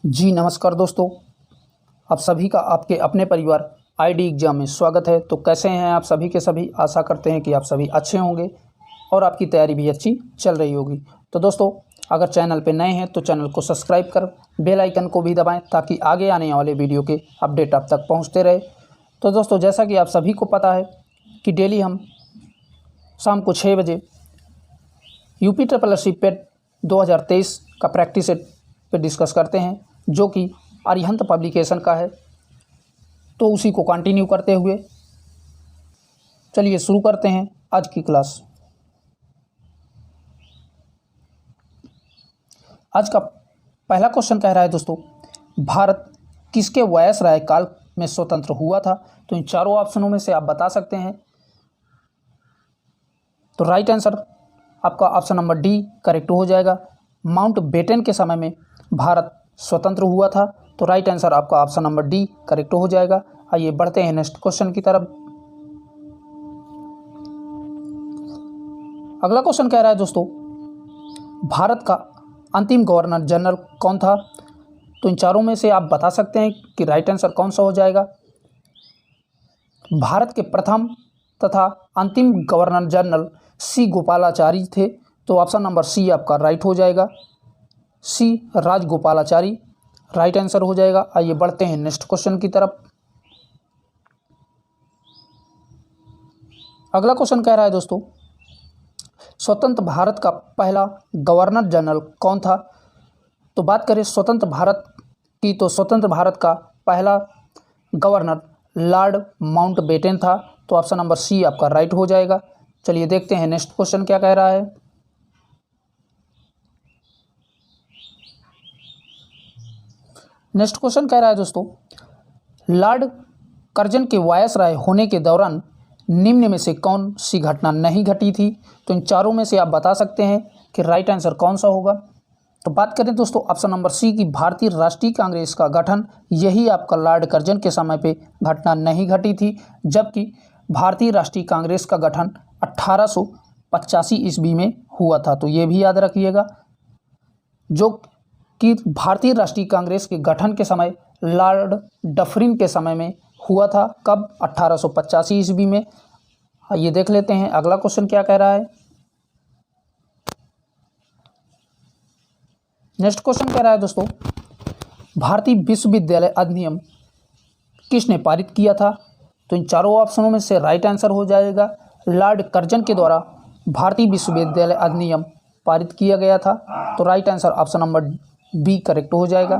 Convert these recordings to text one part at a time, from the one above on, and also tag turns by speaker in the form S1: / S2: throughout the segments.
S1: जी नमस्कार दोस्तों, आप सभी का आपके अपने परिवार आईडी एग्ज़ाम में स्वागत है। तो कैसे हैं आप सभी के सभी। आशा करते हैं कि आप सभी अच्छे होंगे और आपकी तैयारी भी अच्छी चल रही होगी। तो दोस्तों, अगर चैनल पे नए हैं तो चैनल को सब्सक्राइब कर बेल आइकन को भी दबाएं ताकि आगे आने वाले वीडियो के अपडेट आप तक पहुँचते रहे। तो दोस्तों, जैसा कि आप सभी को पता है कि डेली हम शाम को 6 बजे यूपी ट्रिपल पेट 2023 का प्रैक्टिस सेट पे डिस्कस करते हैं, जो कि अरिहंत पब्लिकेशन का है। तो उसी को कंटिन्यू करते हुए चलिए शुरू करते हैं आज की क्लास। आज का पहला क्वेश्चन कह रहा है दोस्तों, भारत किसके वायसराय काल में स्वतंत्र हुआ था। तो इन चारों ऑप्शनों में से आप बता सकते हैं। तो राइट आंसर आपका ऑप्शन नंबर डी करेक्ट हो जाएगा। माउंट बेटन के समय में भारत स्वतंत्र हुआ था। तो राइट आंसर आपका ऑप्शन नंबर डी करेक्ट हो जाएगा। आइए बढ़ते हैं नेक्स्ट क्वेश्चन की तरफ। अगला क्वेश्चन कह रहा है दोस्तों, भारत का अंतिम गवर्नर जनरल कौन था। तो इन चारों में से आप बता सकते हैं कि राइट आंसर कौन सा हो जाएगा। भारत के प्रथम तथा अंतिम गवर्नर जनरल सी गोपालाचारी थे। तो ऑप्शन नंबर सी आपका राइट हो जाएगा। सी राजगोपालाचारी राइट आंसर हो जाएगा। आइए बढ़ते हैं नेक्स्ट क्वेश्चन की तरफ। अगला क्वेश्चन कह रहा है दोस्तों, स्वतंत्र भारत का पहला गवर्नर जनरल कौन था। तो बात करें स्वतंत्र भारत की, तो स्वतंत्र भारत का पहला गवर्नर लॉर्ड माउंटबेटन था। तो ऑप्शन नंबर सी आपका राइट हो जाएगा। चलिए देखते हैं नेक्स्ट क्वेश्चन क्या कह रहा है। नेक्स्ट क्वेश्चन कह रहा है दोस्तों, लॉर्ड कर्जन के वायसराय होने के दौरान निम्न में से कौन सी घटना नहीं घटी थी। तो इन चारों में से आप बता सकते हैं कि राइट आंसर कौन सा होगा। तो बात करें दोस्तों ऑप्शन नंबर सी की भारतीय राष्ट्रीय कांग्रेस का गठन, यही आपका लॉर्ड कर्जन के समय पे घटना नहीं घटी थी। जबकि भारतीय राष्ट्रीय कांग्रेस का गठन 1885 ईस्वी में हुआ था। तो ये भी याद रखिएगा, जो कि भारतीय राष्ट्रीय कांग्रेस के गठन के समय लॉर्ड डफरिन के समय में हुआ था। कब? 1885 ईस्वी में। ये देख लेते हैं अगला क्वेश्चन क्या कह रहा है। नेक्स्ट क्वेश्चन कह रहा है दोस्तों, भारतीय विश्वविद्यालय अधिनियम किसने पारित किया था। तो इन चारों ऑप्शनों में से राइट आंसर हो जाएगा, लॉर्ड कर्जन के द्वारा भारतीय विश्वविद्यालय अधिनियम पारित किया गया था। तो right answer option number B correct हो जाएगा।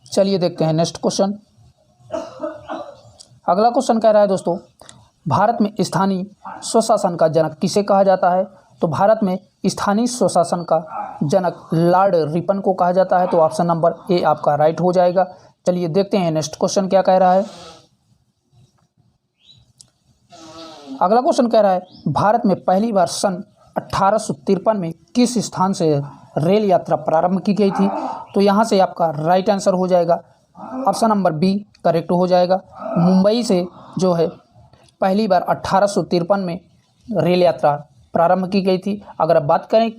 S1: चलिए देखते हैं नेक्स्ट क्वेश्चन। अगला क्वेश्चन कह रहा है दोस्तों, भारत में स्थानीय स्वशासन का जनक किसे कहा जाता है। तो भारत में स्थानीय स्वशासन का जनक लॉर्ड रिपन को कहा जाता है। तो ऑप्शन नंबर ए आपका राइट हो जाएगा। चलिए देखते हैं नेक्स्ट क्वेश्चन क्या कह रहा है। अगला क्वेश्चन कह रहा है, भारत में पहली बार सन 1853 में किस स्थान से रेल यात्रा प्रारंभ की गई थी। तो यहाँ से आपका राइट आंसर हो जाएगा, ऑप्शन नंबर बी करेक्ट हो जाएगा। मुंबई से जो है पहली बार 1853 में रेल यात्रा प्रारंभ की गई थी। अगर आप बात करें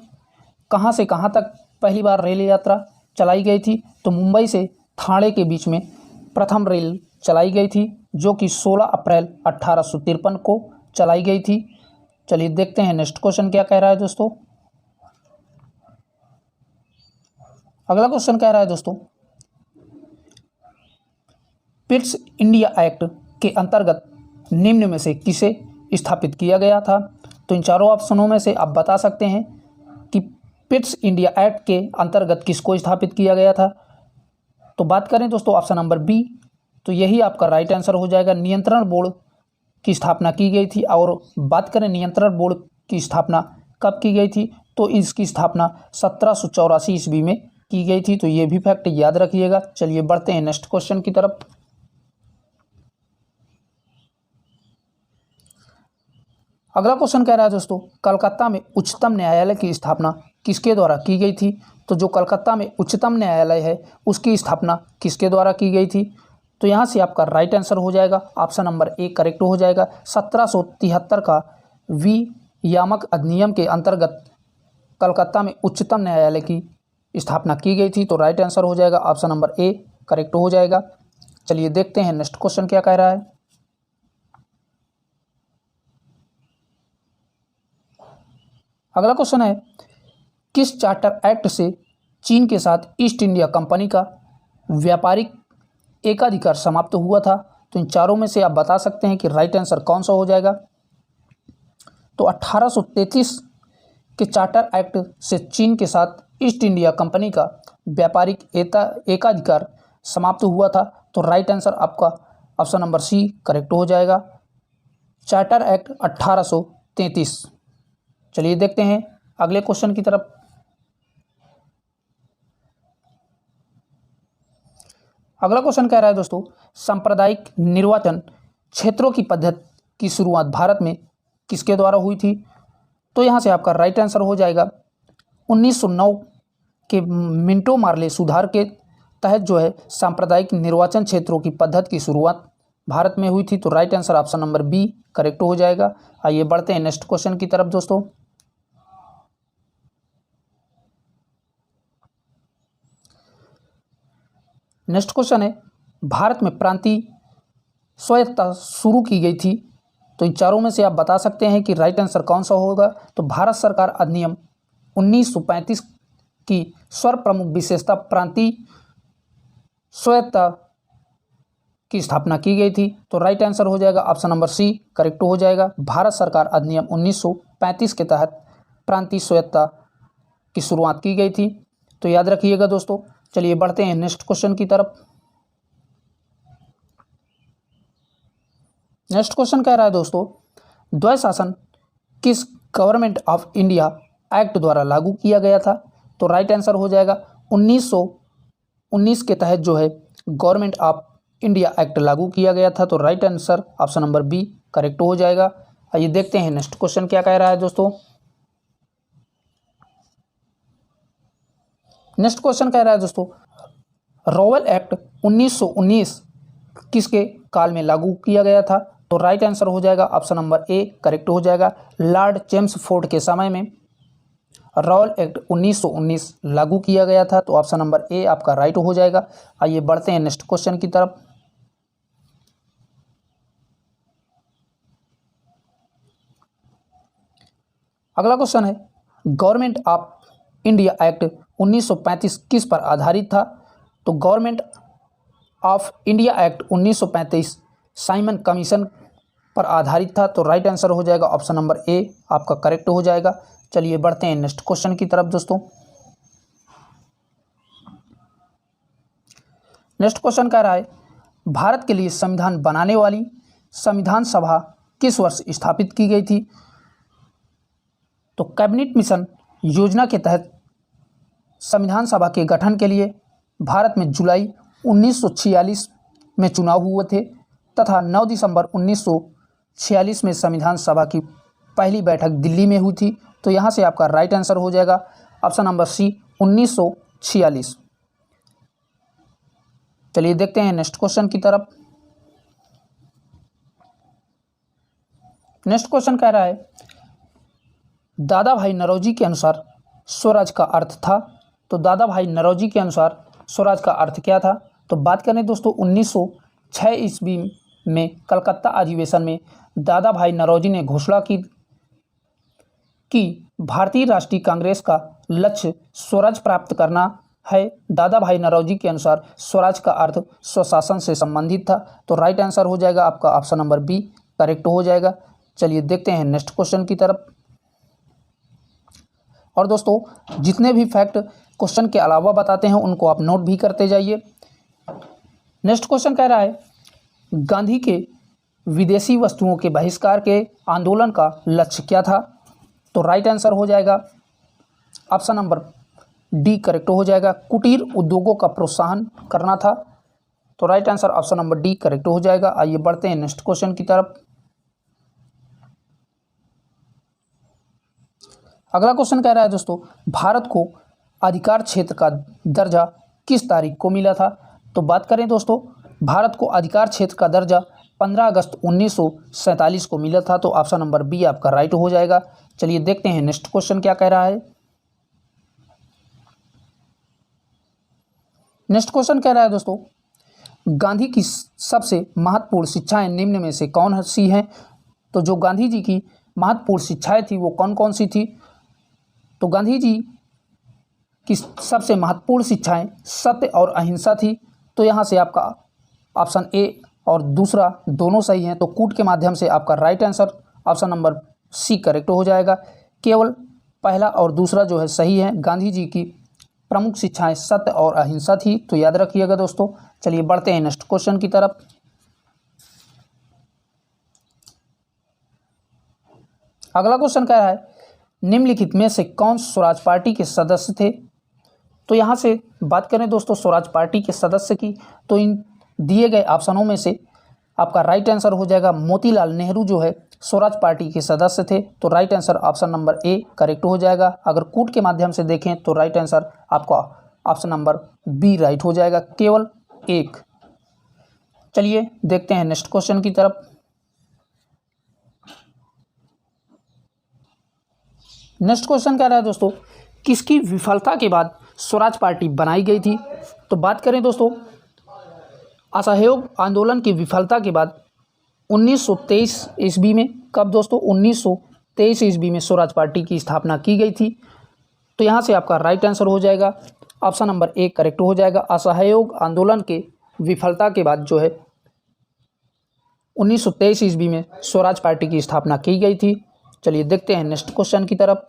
S1: कहाँ से कहाँ तक पहली बार रेल यात्रा चलाई गई थी, तो मुंबई से ठाणे के बीच में प्रथम रेल चलाई गई थी, जो कि 16 अप्रैल 1853 को चलाई गई थी। चलिए देखते हैं नेक्स्ट क्वेश्चन क्या कह रहा है दोस्तों। अगला क्वेश्चन कह रहा है दोस्तों, पिट्स इंडिया एक्ट के अंतर्गत निम्न में से किसे स्थापित किया गया था। तो इन चारों ऑप्शनों में से आप बता सकते हैं कि पिट्स इंडिया एक्ट के अंतर्गत किसको स्थापित किया गया था। तो बात करें दोस्तों ऑप्शन नंबर बी, तो यही आपका राइट आंसर हो जाएगा। नियंत्रण बोर्ड की स्थापना की गई थी। और बात करें नियंत्रण बोर्ड की स्थापना कब की गई थी, तो इसकी स्थापना 1784 ईस्वी में की गई थी। तो ये भी फैक्ट याद रखिएगा। चलिए बढ़ते हैं नेक्स्ट क्वेश्चन की तरफ। अगला क्वेश्चन कह रहा है दोस्तों, कलकत्ता में उच्चतम न्यायालय की स्थापना किसके द्वारा की गई थी। तो जो कलकत्ता में उच्चतम न्यायालय है उसकी स्थापना किसके द्वारा की गई थी। तो यहाँ से आपका राइट आंसर हो जाएगा, ऑप्शन नंबर ए करेक्ट हो जाएगा। 1773 का विनियामक अधिनियम के अंतर्गत कलकत्ता में उच्चतम न्यायालय की स्थापना की गई थी। तो राइट आंसर हो जाएगा ऑप्शन नंबर ए करेक्ट हो जाएगा। चलिए देखते हैं नेक्स्ट क्वेश्चन क्या कह रहा है। अगला क्वेश्चन है, किस चार्टर एक्ट से चीन के साथ ईस्ट इंडिया कंपनी का व्यापारिक एकाधिकार समाप्त हुआ था? तो इन चारों में से आप बता सकते हैं कि राइट आंसर कौन सा हो जाएगा। तो 1833 के चार्टर एक्ट से चीन के साथ ईस्ट इंडिया कंपनी का व्यापारिक एकाधिकार समाप्त हुआ था। तो राइट आंसर आपका ऑप्शन नंबर सी करेक्ट हो जाएगा, चार्टर एक्ट 1833। चलिए देखते हैं अगले क्वेश्चन की तरफ। अगला क्वेश्चन कह रहा है दोस्तों, सांप्रदायिक निर्वाचन क्षेत्रों की पद्धति की शुरुआत भारत में किसके द्वारा हुई थी? तो यहाँ से आपका राइट आंसर हो जाएगा 1909 के मिंटो मार्ले सुधार के तहत जो है सांप्रदायिक निर्वाचन क्षेत्रों की पद्धति की शुरुआत भारत में हुई थी। तो right answer option number B correct हो जाएगा। आइए बढ़ते हैं नेक्स्ट क्वेश्चन की तरफ दोस्तों। नेक्स्ट क्वेश्चन है, भारत में प्रांतीय स्वायत्तता शुरू की गई थी। तो इन चारों में से आप बता सकते हैं कि राइट आंसर कौन सा होगा। तो भारत सरकार अधिनियम 1935 की सर्व प्रमुख विशेषता प्रांतीय स्वायत्तता की स्थापना की गई थी। तो राइट आंसर हो जाएगा ऑप्शन नंबर सी करेक्ट हो जाएगा। भारत सरकार अधिनियम 1935 के तहत प्रांतीय स्वायत्तता की शुरुआत की गई थी। तो याद रखिएगा दोस्तों। चलिए बढ़ते हैं नेक्स्ट क्वेश्चन की तरफ। नेक्स्ट क्वेश्चन कह रहा है दोस्तों, द्वय शासन किस गवर्नमेंट ऑफ इंडिया एक्ट द्वारा लागू किया गया था? तो राइट आंसर हो जाएगा 1919 के तहत जो है गवर्नमेंट ऑफ इंडिया एक्ट लागू किया गया था। तो right answer option number B correct हो जाएगा। आइए देखते हैं नेक्स्ट क्वेश्चन क्या कह रहा है दोस्तों। नेक्स्ट क्वेश्चन कह रहा है दोस्तों, रॉयल एक्ट 1919 किसके काल में लागू किया गया था? तो राइट आंसर हो जाएगा ऑप्शन नंबर ए करेक्ट हो जाएगा। लॉर्ड चेम्सफोर्ड के समय में रॉयल एक्ट 1919 लागू किया गया था। तो ऑप्शन नंबर ए आपका राइट हो जाएगा। आइए बढ़ते हैं नेक्स्ट क्वेश्चन की तरफ। अगला क्वेश्चन है, गवर्नमेंट ऑफ इंडिया एक्ट 1935 किस पर आधारित था? तो government of India act 1935 Simon commission पर आधारित था। तो राइट आंसर हो जाएगा ऑप्शन नंबर ए आपका करेक्ट हो जाएगा। चलिए बढ़ते हैं नेक्स्ट क्वेश्चन की तरफ दोस्तों। नेक्स्ट क्वेश्चन कह रहा है, भारत के लिए संविधान बनाने वाली संविधान सभा किस वर्ष स्थापित की गई थी? तो कैबिनेट मिशन योजना के तहत संविधान सभा के गठन के लिए भारत में जुलाई 1946 में चुनाव हुए थे तथा 9 दिसंबर 1946 में संविधान सभा की पहली बैठक दिल्ली में हुई थी। तो यहाँ से आपका राइट आंसर हो जाएगा ऑप्शन नंबर सी 1946। चलिए देखते हैं नेक्स्ट क्वेश्चन की तरफ। नेक्स्ट क्वेश्चन कह रहा है, दादा भाई नौरोजी के अनुसार स्वराज का अर्थ था। तो दादा भाई नौरोजी के अनुसार स्वराज का अर्थ क्या था? तो बात करें दोस्तों 1906 ईस्वी में कलकत्ता अधिवेशन में दादा भाई नौरोजी ने घोषणा की कि भारतीय राष्ट्रीय कांग्रेस का लक्ष्य स्वराज प्राप्त करना है। दादा भाई नौरोजी के अनुसार स्वराज का अर्थ स्वशासन से संबंधित था। तो राइट आंसर हो जाएगा आपका ऑप्शन नंबर बी करेक्ट हो जाएगा। चलिए देखते हैं नेक्स्ट क्वेश्चन की तरफ। और दोस्तों जितने भी फैक्ट क्वेश्चन के अलावा बताते हैं उनको आप नोट भी करते जाइए। नेक्स्ट क्वेश्चन कह रहा है, गांधी के विदेशी वस्तुओं के बहिष्कार के आंदोलन का लक्ष्य क्या था? तो राइट आंसर हो जाएगा ऑप्शन नंबर डी करेक्ट हो जाएगा, कुटीर उद्योगों का प्रोत्साहन करना था। तो right answer option number D correct हो जाएगा। आइए बढ़ते हैं नेक्स्ट क्वेश्चन की तरफ। अगला क्वेश्चन कह रहा है दोस्तों, भारत को अधिकार क्षेत्र का दर्जा किस तारीख को मिला था? तो बात करें दोस्तों, भारत को अधिकार क्षेत्र का दर्जा 15 अगस्त 1947 को मिला था। तो ऑप्शन नंबर बी आपका राइट हो जाएगा। चलिए देखते हैं नेक्स्ट क्वेश्चन क्या कह रहा है। नेक्स्ट क्वेश्चन कह रहा है दोस्तों, गांधी की सबसे महत्वपूर्ण शिक्षाएं निम्न में से कौन सी हैं? तो जो गांधी जी की महत्वपूर्ण शिक्षाएं थी वो कौन कौन सी थी? तो गांधी जी की सबसे महत्वपूर्ण शिक्षाएं सत्य और अहिंसा थी। तो यहाँ से आपका ऑप्शन ए और दूसरा दोनों सही हैं, तो कूट के माध्यम से आपका right answer option number C correct हो जाएगा। केवल पहला और दूसरा जो है सही है। गांधी जी की प्रमुख शिक्षाएं सत्य और अहिंसा थी, तो याद रखिएगा दोस्तों। चलिए बढ़ते हैं नेक्स्ट क्वेश्चन की तरफ। अगला क्वेश्चन क्या है, निम्नलिखित में से कौन स्वराज पार्टी के सदस्य थे? तो यहाँ से बात करें दोस्तों स्वराज पार्टी के सदस्य की, तो इन दिए गए ऑप्शनों में से आपका राइट आंसर हो जाएगा मोतीलाल नेहरू जो है स्वराज पार्टी के सदस्य थे। तो right answer option number A correct हो जाएगा। अगर कूट के माध्यम से देखें तो राइट आंसर आपका ऑप्शन नंबर बी राइट हो जाएगा, केवल एक। चलिए देखते हैं नेक्स्ट क्वेश्चन की तरफ। नेक्स्ट क्वेश्चन कह रहा है दोस्तों, किसकी विफलता के बाद स्वराज पार्टी बनाई गई थी? तो बात करें दोस्तों असहयोग आंदोलन की विफलता के बाद 1923 ईस्वी में, कब दोस्तों 1923 ईस्वी में स्वराज पार्टी की स्थापना की गई थी। तो यहाँ से आपका राइट आंसर हो जाएगा ऑप्शन नंबर ए करेक्ट हो जाएगा। असहयोग आंदोलन के विफलता के बाद जो है 1923 ईस्वी में स्वराज पार्टी की स्थापना की गई थी। चलिए देखते हैं नेक्स्ट क्वेश्चन की तरफ।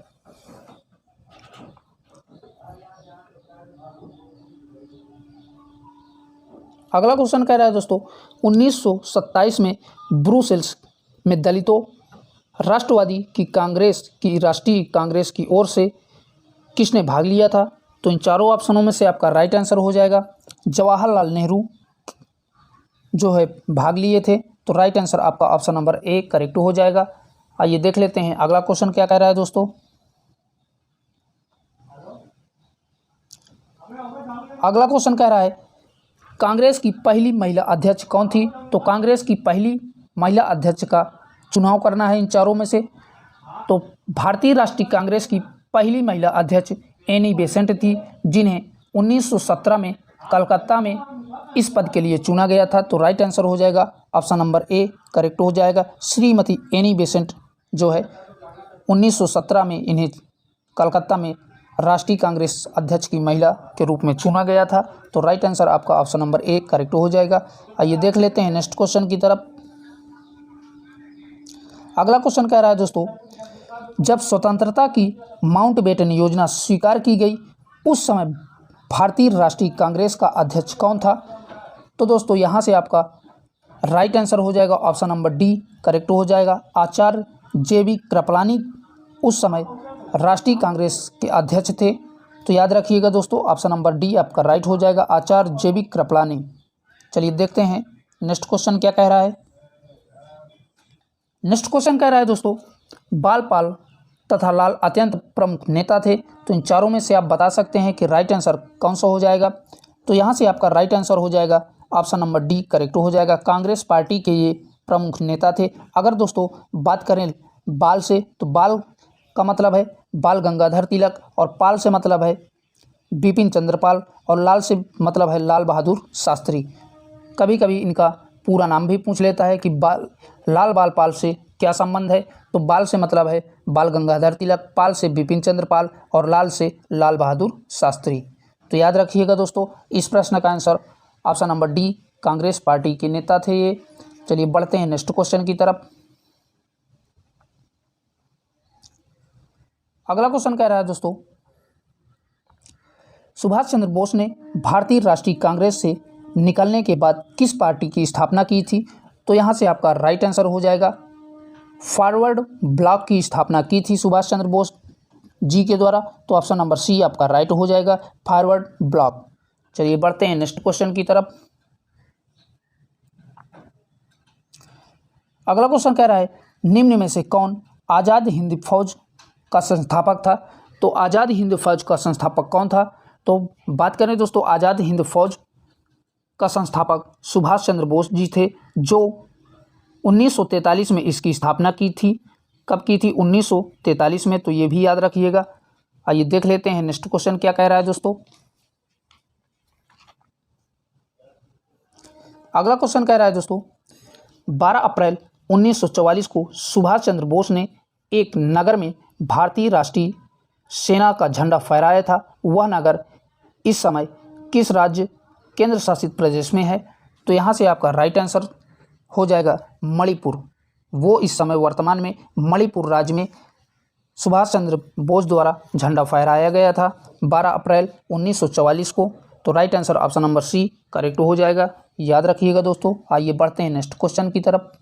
S1: अगला क्वेश्चन कह रहा है दोस्तों, 1927 में ब्रुसेल्स में दलितों राष्ट्रवादी की कांग्रेस की राष्ट्रीय कांग्रेस की ओर से किसने भाग लिया था? तो इन चारों ऑप्शनों में से आपका राइट आंसर हो जाएगा जवाहरलाल नेहरू जो है भाग लिए थे। तो राइट आंसर आपका ऑप्शन नंबर ए करेक्ट हो जाएगा। आइए देख लेते हैं अगला क्वेश्चन क्या कह रहा है दोस्तों। अगला क्वेश्चन कह रहा है कांग्रेस की पहली महिला अध्यक्ष कौन थी? तो कांग्रेस की पहली महिला अध्यक्ष का चुनाव करना है इन चारों में से। तो भारतीय राष्ट्रीय कांग्रेस की पहली महिला अध्यक्ष एनी बेसेंट थी, जिन्हें 1917 में कलकत्ता में इस पद के लिए चुना गया था। तो राइट आंसर हो जाएगा ऑप्शन नंबर ए करेक्ट हो जाएगा। श्रीमती एनी बेसेंट जो है 1917 में इन्हें कलकत्ता में राष्ट्रीय कांग्रेस अध्यक्ष की महिला के रूप में चुना गया था। तो राइट आंसर आपका ऑप्शन नंबर ए करेक्ट हो जाएगा। आइए देख लेते हैं नेक्स्ट क्वेश्चन की तरफ। अगला क्वेश्चन कह रहा है दोस्तों, जब स्वतंत्रता की माउंटबेटन योजना स्वीकार की गई उस समय भारतीय राष्ट्रीय कांग्रेस का अध्यक्ष कौन था? तो दोस्तों यहाँ से आपका राइट आंसर हो जाएगा ऑप्शन नंबर डी करेक्ट हो जाएगा। आचार्य जेबी कृपलानी उस समय राष्ट्रीय कांग्रेस के अध्यक्ष थे। तो याद रखिएगा दोस्तों ऑप्शन नंबर डी आपका राइट हो जाएगा, आचार्य जेबी कृपलानी। चलिए देखते हैं नेक्स्ट क्वेश्चन क्या कह रहा है। नेक्स्ट क्वेश्चन कह रहा है दोस्तों, बालपाल तथा लाल अत्यंत प्रमुख नेता थे। तो इन चारों में से आप बता सकते हैं कि राइट आंसर कौन सा हो जाएगा। तो यहाँ से आपका राइट आंसर हो जाएगा ऑप्शन नंबर डी करेक्ट हो जाएगा। कांग्रेस पार्टी के ये प्रमुख नेता थे। अगर दोस्तों बात करें बाल से, तो बाल का मतलब है बाल गंगाधर तिलक, और पाल से मतलब है बिपिन चंद्र पाल, और लाल से मतलब है लाल बहादुर शास्त्री। कभी कभी इनका पूरा नाम भी पूछ लेता है कि लाल बाल पाल से क्या संबंध है। तो बाल से मतलब है बाल गंगाधर तिलक, पाल से बिपिन चंद्र पाल, और लाल से लाल बहादुर शास्त्री। तो याद रखिएगा दोस्तों इस प्रश्न का answer option number D Congress party के नेता थे ये। चलिए बढ़ते हैं नेक्स्ट क्वेश्चन की तरफ। अगला क्वेश्चन कह रहा है दोस्तों, सुभाष चंद्र बोस ने भारतीय राष्ट्रीय कांग्रेस से निकलने के बाद किस पार्टी की स्थापना की थी? तो यहाँ से आपका राइट आंसर हो जाएगा फॉरवर्ड ब्लॉक की स्थापना की थी सुभाष चंद्र बोस जी के द्वारा। तो ऑप्शन नंबर सी आपका राइट हो जाएगा, फॉरवर्ड ब्लॉक। चलिए बढ़ते हैं नेक्स्ट क्वेश्चन की तरफ। अगला क्वेश्चन कह रहा है निम्न में से कौन आज़ाद हिंद फौज का संस्थापक था? तो आज़ाद हिंद फौज का संस्थापक कौन था? तो बात करें दोस्तों आज़ाद हिंद फौज का संस्थापक सुभाष चंद्र बोस जी थे, जो 1943 में इसकी स्थापना की थी। कब की थी? 1943 में। तो ये भी याद रखिएगा। आइए देख लेते हैं नेक्स्ट क्वेश्चन क्या कह रहा है दोस्तों। अगला क्वेश्चन कह रहा है दोस्तों, 12 अप्रैल 1944 को सुभाष चंद्र बोस ने एक नगर में भारतीय राष्ट्रीय सेना का झंडा फहराया था। वह नगर इस समय किस राज्य केंद्र शासित प्रदेश में है? तो यहाँ से आपका राइट आंसर हो जाएगा मणिपुर। वो इस समय वर्तमान में मणिपुर राज्य में सुभाष चंद्र बोस द्वारा झंडा फहराया गया था 12 अप्रैल 1944 को। तो right answer option number C correct हो जाएगा, याद रखिएगा दोस्तों। आइए बढ़ते हैं नेक्स्ट क्वेश्चन की तरफ।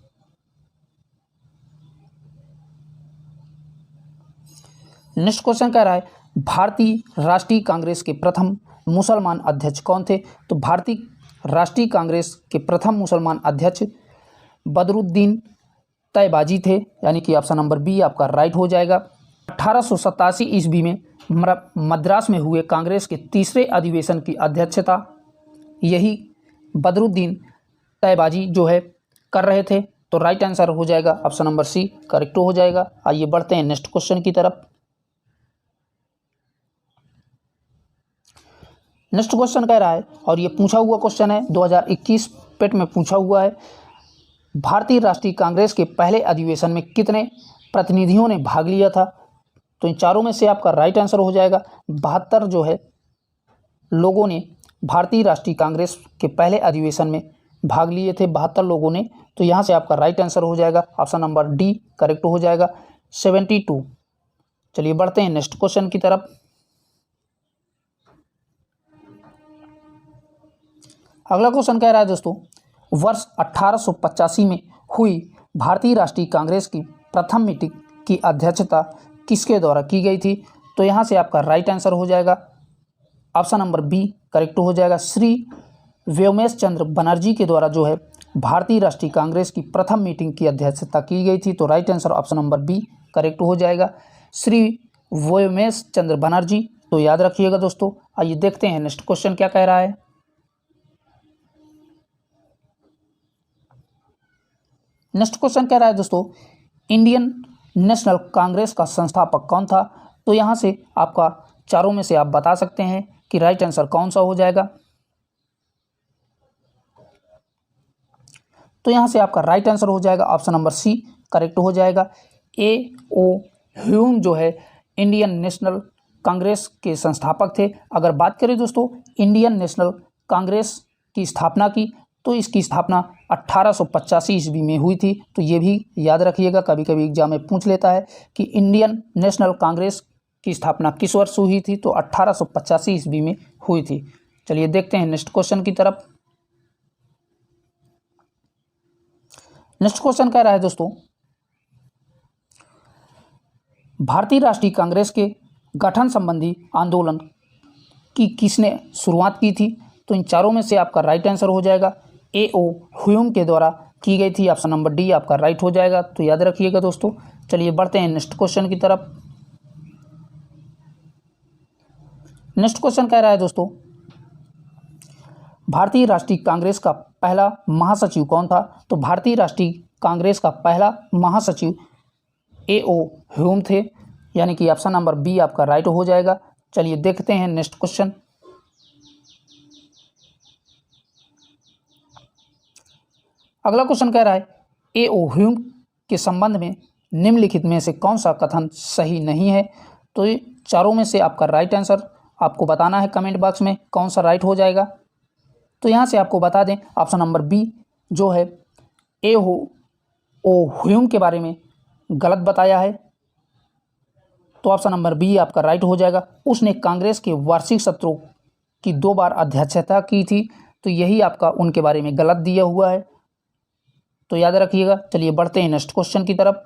S1: नेक्स्ट क्वेश्चन कह रहा है, भारतीय राष्ट्रीय कांग्रेस के प्रथम मुसलमान अध्यक्ष कौन थे? तो भारतीय राष्ट्रीय कांग्रेस के प्रथम मुसलमान अध्यक्ष बदरुद्दीन तैयबाजी थे, यानी कि ऑप्शन नंबर बी आपका राइट हो जाएगा। 1887 ईस्वी में मद्रास में हुए कांग्रेस के तीसरे अधिवेशन की अध्यक्षता यही बदरुद्दीन तैयबाजी जो है कर रहे थे। तो राइट आंसर हो जाएगा ऑप्शन नंबर सी करेक्ट हो जाएगा। आइए बढ़ते हैं नेक्स्ट क्वेश्चन की तरफ। नेक्स्ट क्वेश्चन कह रहा है, और ये पूछा हुआ क्वेश्चन है, 2021 पेट में पूछा हुआ है, भारतीय राष्ट्रीय कांग्रेस के पहले अधिवेशन में कितने प्रतिनिधियों ने भाग लिया था? तो इन चारों में से आपका राइट आंसर हो जाएगा 72 जो है लोगों ने भारतीय राष्ट्रीय कांग्रेस के पहले अधिवेशन में भाग लिए थे, 72 लोगों ने। तो यहाँ से आपका राइट आंसर हो जाएगा ऑप्शन नंबर डी करेक्ट हो जाएगा 72। चलिए बढ़ते हैं नेक्स्ट क्वेश्चन की तरफ। अगला क्वेश्चन कह रहा है दोस्तों, वर्ष 1885 में हुई भारतीय राष्ट्रीय कांग्रेस की प्रथम मीटिंग की अध्यक्षता किसके द्वारा की गई थी? तो यहाँ से आपका राइट आंसर हो जाएगा ऑप्शन नंबर बी करेक्ट हो जाएगा, श्री व्योमेश चंद्र बनर्जी के द्वारा जो है भारतीय राष्ट्रीय कांग्रेस की प्रथम मीटिंग की अध्यक्षता की गई थी। तो right answer option number B correct हो जाएगा, श्री व्योमेश चंद्र बनर्जी। तो याद रखिएगा दोस्तों। आइए देखते हैं नेक्स्ट क्वेश्चन क्या कह रहा है। नेक्स्ट क्वेश्चन कह रहा है दोस्तों, इंडियन नेशनल कांग्रेस का संस्थापक कौन था? तो यहाँ से आपका चारों में से आप बता सकते हैं कि राइट आंसर कौन सा हो जाएगा। तो यहाँ से आपका राइट आंसर हो जाएगा ऑप्शन नंबर सी करेक्ट हो जाएगा, A.O. ह्यूम जो है इंडियन नेशनल कांग्रेस के संस्थापक थे। अगर बात करें दोस्तों इंडियन नेशनल कांग्रेस की स्थापना की, तो इसकी स्थापना 1885 ईस्वी में हुई थी। तो ये भी याद रखिएगा, कभी कभी एग्जाम में पूछ लेता है कि इंडियन नेशनल कांग्रेस की स्थापना किस वर्ष हुई थी? तो 1885 ईस्वी में हुई थी। चलिए देखते हैं नेक्स्ट क्वेश्चन की तरफ। नेक्स्ट क्वेश्चन कह रहा है दोस्तों, भारतीय राष्ट्रीय कांग्रेस के गठन संबंधी आंदोलन की किसने शुरुआत की थी? तो इन चारों में से आपका राइट आंसर हो जाएगा A.O. ह्यूम के द्वारा की गई थी, ऑप्शन नंबर डी आपका राइट हो जाएगा। तो याद रखिएगा दोस्तों। चलिए बढ़ते हैं नेक्स्ट क्वेश्चन की तरफ। नेक्स्ट क्वेश्चन कह रहा है दोस्तों, भारतीय राष्ट्रीय कांग्रेस का पहला महासचिव कौन था? तो भारतीय राष्ट्रीय कांग्रेस का पहला महासचिव A.O. ह्यूम थे, यानी कि ऑप्शन नंबर बी आपका राइट हो जाएगा। चलिए देखते हैं नेक्स्ट क्वेश्चन। अगला क्वेश्चन कह रहा है, A.O. ह्यूम के संबंध में निम्नलिखित में से कौन सा कथन सही नहीं है? तो ये चारों में से आपका राइट आंसर आपको बताना है कमेंट बॉक्स में कौन सा राइट हो जाएगा। तो यहाँ से आपको बता दें ऑप्शन नंबर बी जो है A.O. ह्यूम के बारे में गलत बताया है। तो ऑप्शन नंबर बी आपका राइट हो जाएगा। उसने कांग्रेस के वार्षिक सत्रों की 2 बार अध्यक्षता की थी, तो यही आपका उनके बारे में गलत दिया हुआ है। तो याद रखिएगा। चलिए बढ़ते हैं नेक्स्ट क्वेश्चन की तरफ।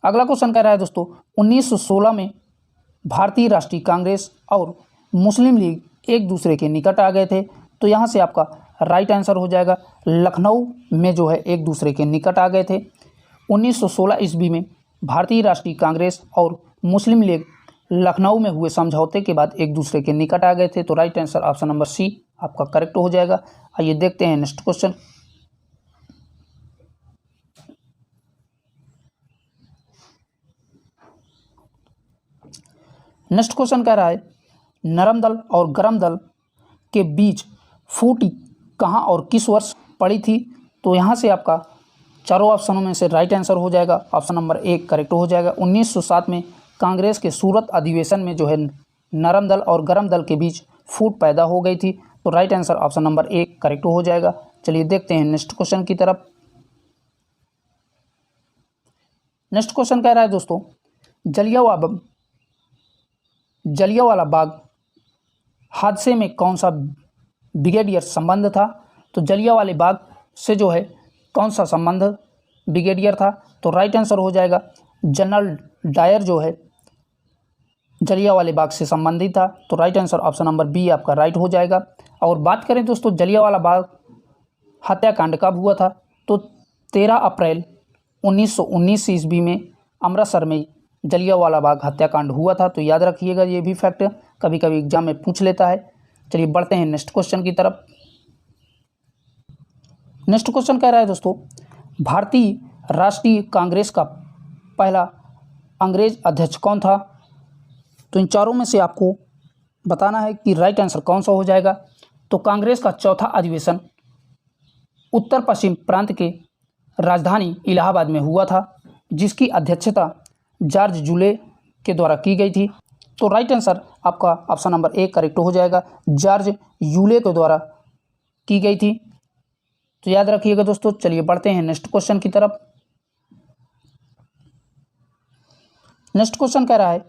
S1: अगला क्वेश्चन कह रहा है दोस्तों, 1916 में भारतीय राष्ट्रीय कांग्रेस और मुस्लिम लीग एक दूसरे के निकट आ गए थे। तो यहाँ से आपका राइट आंसर हो जाएगा लखनऊ में जो है एक दूसरे के निकट आ गए थे। 1916 ईस्वी में भारतीय राष्ट्रीय कांग्रेस और मुस्लिम लीग लखनऊ में हुए समझौते के बाद एक दूसरे के निकट आ गए थे। तो right answer option number C आपका करेक्ट हो जाएगा। आइए देखते हैं नेक्स्ट क्वेश्चन। नेक्स्ट क्वेश्चन कह रहा है, नरम दल और गरम दल के बीच फूटी कहाँ और किस वर्ष पड़ी थी? तो यहाँ से आपका चारों ऑप्शनों में से राइट आंसर हो जाएगा ऑप्शन नंबर 1 करेक्ट हो जाएगा। 1907 में कांग्रेस के सूरत अधिवेशन में जो है नरम दल और गरम दल के बीच फूट पैदा हो गई थी। तो right answer option number 1 correct हो जाएगा। चलिए देखते हैं नेक्स्ट क्वेश्चन की तरफ। नेक्स्ट क्वेश्चन कह रहा है दोस्तों, जलियांवाला बाग हादसे में कौन सा ब्रिगेडियर संबंध था? तो जलियांवाले बाग से जो है कौन सा संबंध ब्रिगेडियर था? तो राइट आंसर हो जाएगा जनरल डायर जो है जलियांवाले बाग से संबंधित था। तो right answer option number B आपका राइट हो जाएगा। और बात करें दोस्तों जलियांवाला बाग हत्याकांड कब हुआ था? तो 13 अप्रैल 1919 ईस्वी में अमृतसर में जलियांवाला बाग हत्याकांड हुआ था। तो याद रखिएगा, ये भी फैक्ट कभी कभी एग्जाम में पूछ लेता है। चलिए बढ़ते हैं नेक्स्ट क्वेश्चन की तरफ। नेक्स्ट क्वेश्चन कह रहा है दोस्तों, भारतीय राष्ट्रीय कांग्रेस का पहला अंग्रेज अध्यक्ष कौन था? तो इन चारों में से आपको बताना है कि राइट आंसर कौन सा हो जाएगा। तो कांग्रेस का चौथा अधिवेशन उत्तर पश्चिम प्रांत के राजधानी इलाहाबाद में हुआ था, जिसकी अध्यक्षता जॉर्ज यूले के द्वारा की गई थी। तो राइट आंसर आपका ऑप्शन नंबर 1 करेक्ट हो जाएगा, जॉर्ज यूले के द्वारा की गई थी। तो याद रखिएगा दोस्तों। चलिए बढ़ते हैं नेक्स्ट क्वेश्चन की तरफ। नेक्स्ट क्वेश्चन कह रहा है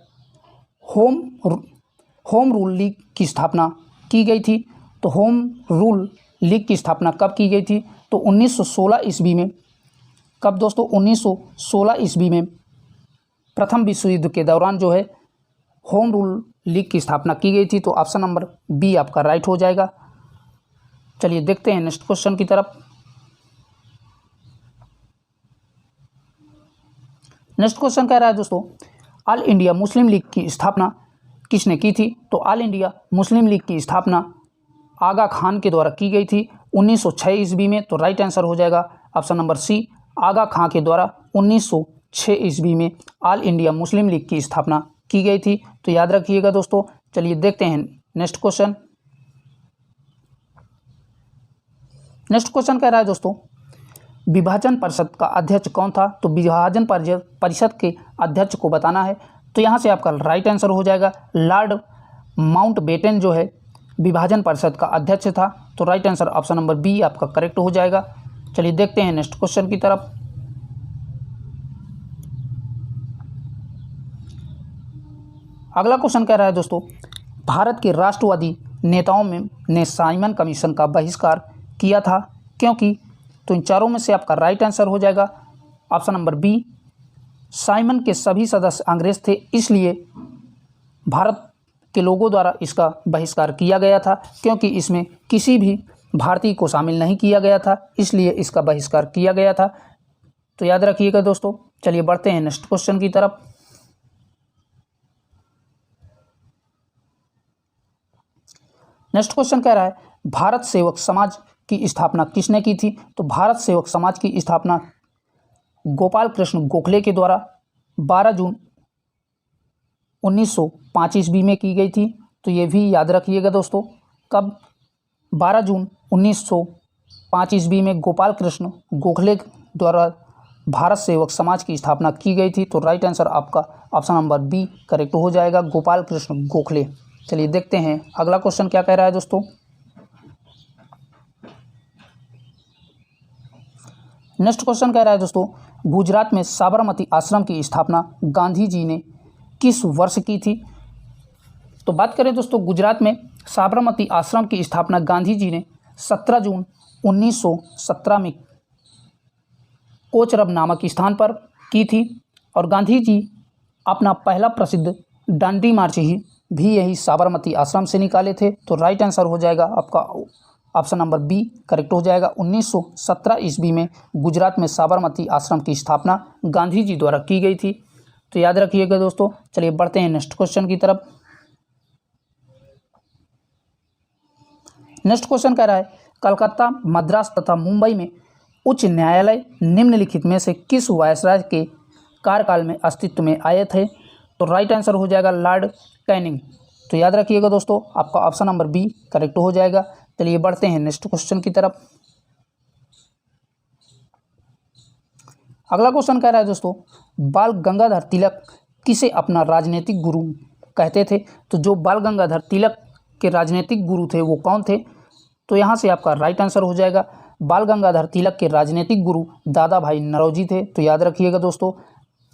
S1: होम रूल लीग की स्थापना की गई थी। तो होम रूल लीग की स्थापना कब की गई थी? तो 1916 ईस्वी में। कब दोस्तों? 1916 ईस्वी में प्रथम विश्व युद्ध के दौरान जो है होम रूल लीग की स्थापना की गई थी। तो ऑप्शन नंबर बी आपका राइट हो जाएगा। चलिए देखते हैं नेक्स्ट क्वेश्चन की तरफ। नेक्स्ट क्वेश्चन कह रहा है दोस्तों, ऑल इंडिया मुस्लिम लीग की स्थापना किसने की थी? तो ऑल इंडिया मुस्लिम लीग की स्थापना आगा खान के द्वारा की गई थी 1906 ईस्वी में। तो राइट आंसर हो जाएगा ऑप्शन नंबर सी, आगा खान के द्वारा 1906 ईस्वी में ऑल इंडिया मुस्लिम लीग की स्थापना की गई थी। तो याद रखिएगा दोस्तों। चलिए देखते हैं नेक्स्ट क्वेश्चन। नेक्स्ट क्वेश्चन कह रहा है दोस्तों, विभाजन परिषद का अध्यक्ष कौन था? तो विभाजन परिषद के अध्यक्ष को बताना है। तो यहाँ से आपका राइट आंसर हो जाएगा लॉर्ड माउंटबेटन जो है विभाजन परिषद का अध्यक्ष था। तो right answer option number B आपका करेक्ट हो जाएगा। चलिए देखते हैं नेक्स्ट क्वेश्चन की तरफ। अगला क्वेश्चन कह रहा है दोस्तों, भारत के राष्ट्रवादी नेताओं में ने साइमन कमीशन का बहिष्कार किया था क्योंकि? तो इन चारों में से आपका राइट आंसर हो जाएगा ऑप्शन नंबर बी, साइमन के सभी सदस्य अंग्रेज थे, इसलिए भारत के लोगों द्वारा इसका बहिष्कार किया गया था, क्योंकि इसमें किसी भी भारतीय को शामिल नहीं किया गया था, इसलिए इसका बहिष्कार किया गया था। तो याद रखिएगा दोस्तों। चलिए बढ़ते हैं नेक्स्ट क्वेश्चन की तरफ। नेक्स्ट क्वेश्चन कह रहा है, भारत सेवक समाज की स्थापना किसने की थी? तो भारत सेवक समाज की स्थापना गोपाल कृष्ण गोखले के द्वारा 12 जून 1905 ईस्वी में की गई थी। तो ये भी याद रखिएगा दोस्तों। कब? 12 जून 1905 ईस्वी में गोपाल कृष्ण गोखले द्वारा भारत सेवक समाज की स्थापना की गई थी। तो राइट आंसर आपका ऑप्शन नंबर बी करेक्ट हो जाएगा, गोपाल कृष्ण गोखले। चलिए देखते हैं अगला क्वेश्चन क्या कह रहा है दोस्तों। नेक्स्ट क्वेश्चन कह रहा है दोस्तों, गुजरात में साबरमती आश्रम की स्थापना गांधी जी ने किस वर्ष की थी? तो बात करें दोस्तों, गुजरात में साबरमती आश्रम की स्थापना गांधी जी ने 17 जून 1917 में कोचरब नामक स्थान पर की थी। और गांधी जी अपना पहला प्रसिद्ध डांडी मार्च भी यही साबरमती आश्रम से निकाले थे। तो राइट आंसर हो जाएगा आपका ऑप्शन नंबर बी करेक्ट हो जाएगा। 1917 ईस्वी में गुजरात में साबरमती आश्रम की स्थापना गांधी जी द्वारा की गई थी। तो याद रखिएगा दोस्तों। चलिए बढ़ते हैं नेक्स्ट क्वेश्चन की तरफ। नेक्स्ट क्वेश्चन कह रहा है, कलकत्ता, मद्रास तथा मुंबई में उच्च न्यायालय निम्नलिखित में से किस वायसराय के कार्यकाल में अस्तित्व में आए थे? तो राइट आंसर हो जाएगा लॉर्ड कैनिंग। तो याद रखिएगा दोस्तों, आपका ऑप्शन नंबर बी करेक्ट हो जाएगा। चलिए बढ़ते हैं नेक्स्ट क्वेश्चन की तरफ। अगला क्वेश्चन कह रहा है दोस्तों, बाल गंगाधर तिलक किसे अपना राजनीतिक गुरु कहते थे? तो जो बाल गंगाधर तिलक के राजनीतिक गुरु थे वो कौन थे? तो यहाँ से आपका राइट आंसर हो जाएगा, बाल गंगाधर तिलक के राजनीतिक गुरु दादा भाई नौरोजी थे। तो याद रखिएगा दोस्तों,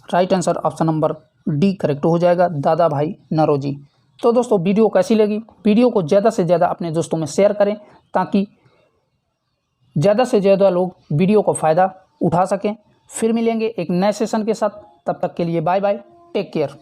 S1: right answer option number D correct हो जाएगा, दादा भाई नौरोजी। तो दोस्तों वीडियो कैसी लगी? वीडियो को ज़्यादा से ज़्यादा अपने दोस्तों में शेयर करें ताकि ज़्यादा से ज़्यादा लोग वीडियो को फ़ायदा उठा सकें। फिर मिलेंगे एक नए सेशन के साथ, तब तक के लिए बाय बाय, टेक केयर।